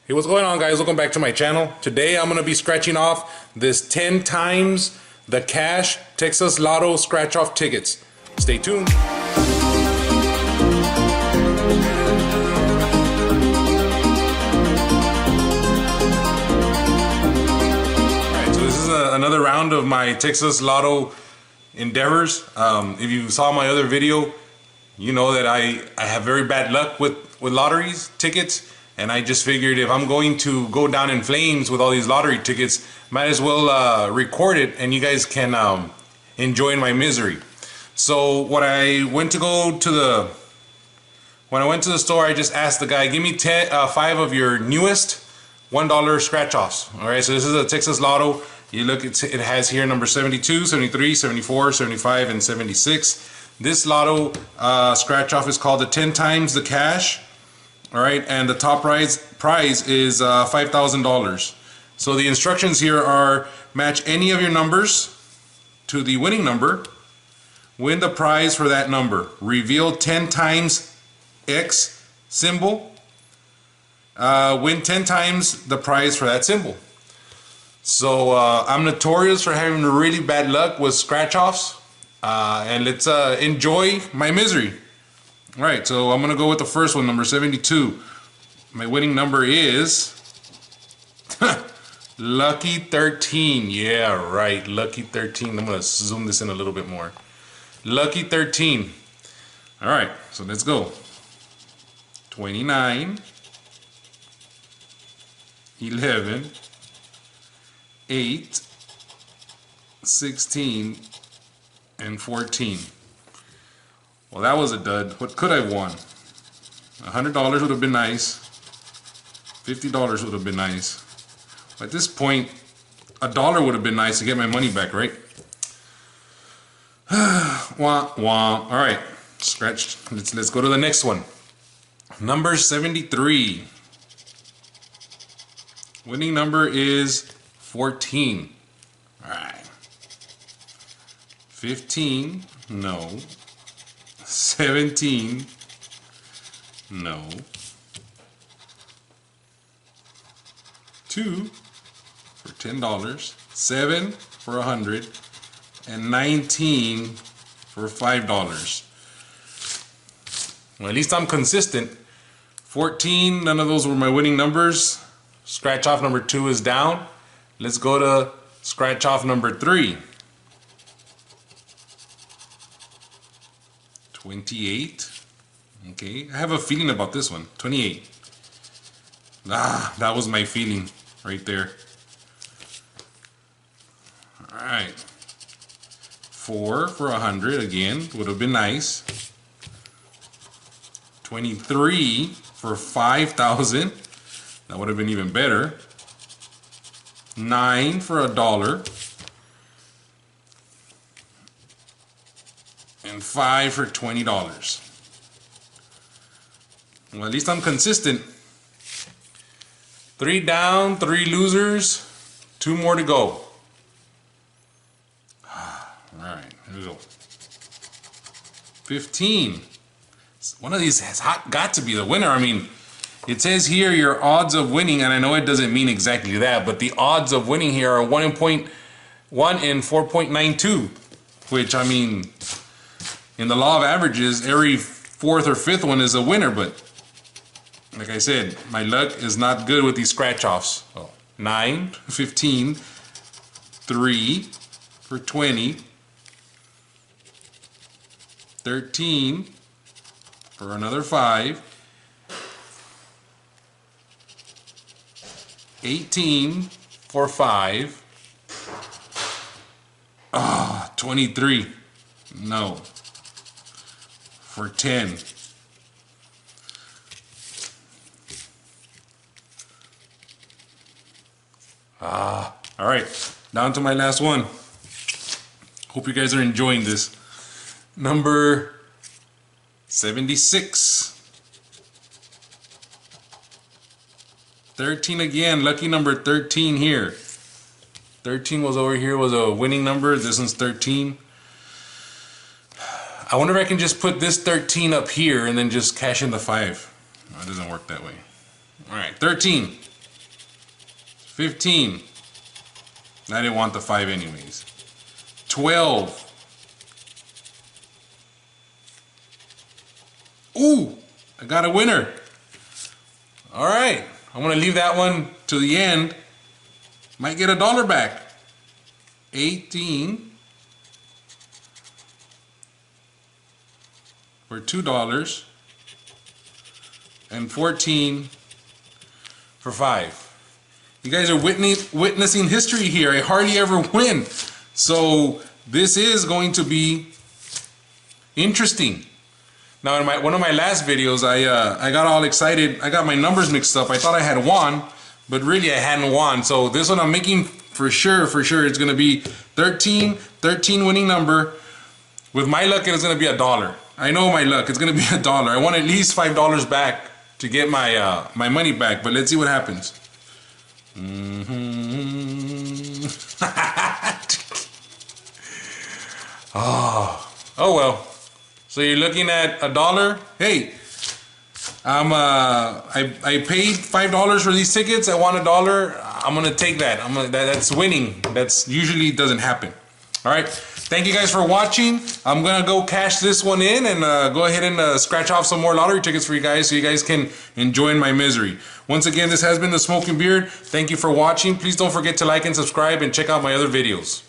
Hey, what's going on, guys? Welcome back to my channel. Today I'm going to be scratching off this 10 times the cash Texas Lotto scratch off tickets. Stay tuned. Alright, so this is another round of my Texas Lotto endeavors. If you saw my other video, you know that I have very bad luck with lotteries, tickets. And I just figured if I'm going to go down in flames with all these lottery tickets, might as well record it and you guys can enjoy my misery. So when I went to the store, I just asked the guy, give me 5 of your newest $1 scratch offs. All right, so this is a Texas Lotto. You look, it has here number 72, 73, 74, 75, and 76. This Lotto scratch off is called the 10 times the cash. All right, and the top prize is $5,000. So the instructions here are: match any of your numbers to the winning number, win the prize for that number, reveal 10 times X symbol, win 10 times the prize for that symbol. So I'm notorious for having really bad luck with scratch offs, and let's enjoy my misery. Alright, so I'm going to go with the first one, number 72. My winning number is Lucky 13. Yeah, right, Lucky 13. I'm going to zoom this in a little bit more. Lucky 13. Alright, so let's go. 29, 11, 8, 16, and 14. Well, that was a dud. What could I have won? $100 would have been nice. $50 would have been nice. At this point, $1 would have been nice to get my money back, right? Wah, wah. All right, scratched. Let's go to the next one. Number 73. Winning number is 14. All right. 15. No. 17, no. 2 for $10, 7 for $100, and 19 for $5. Well, at least I'm consistent. 14, none of those were my winning numbers. Scratch off number 2 is down. Let's go to scratch off number 3. 28. Okay, I have a feeling about this one. 28. Ah, that was my feeling right there. Alright. 4 for 100 again. Would have been nice. 23 for 5,000. That would have been even better. 9 for $1. And 5 for $20. Well, at least I'm consistent. 3 down, 3 losers, 2 more to go. Alright, here we go. 15. One of these has got to be the winner. I mean, it says here your odds of winning, and I know it doesn't mean exactly that, but the odds of winning here are 1 in 4.92, which, I mean, in the law of averages, every 4th or 5th one is a winner, but like I said, my luck is not good with these scratch offs. Oh, 9, 15, 3 for 20, 13 for another 5, 18 for 5, 23, no, for 10. All right, down to my last one. Hope you guys are enjoying this. Number 76. 13 again, lucky number 13 here. 13 was over here, was a winning number. This one's 13. I wonder if I can just put this 13 up here and then just cash in the 5. No, it doesn't work that way. Alright, 13. 15. I didn't want the 5 anyways. 12. Ooh, I got a winner. All right, I'm gonna leave that one to the end. Might get $1 back. 18 for $2 and 14 for 5. You guys are witnessing history here. I hardly ever win. So this is going to be interesting. Now in one of my last videos, I got all excited. I got my numbers mixed up. I thought I had won, but really I hadn't won. So this one I'm making for sure it's gonna be 13 winning number. With my luck, it's gonna be $1. I know my luck, it's gonna be $1. I want at least $5 back to get my my money back, but let's see what happens. Oh well. So you're looking at $1. Hey, I paid $5 for these tickets. I won $1. I'm gonna take that. That's winning. That's usually doesn't happen. All right. Thank you guys for watching. I'm gonna go cash this one in and go ahead and scratch off some more lottery tickets for you guys so you guys can enjoy my misery. Once again, this has been the Smoking Beard. Thank you for watching. Please don't forget to like and subscribe and check out my other videos.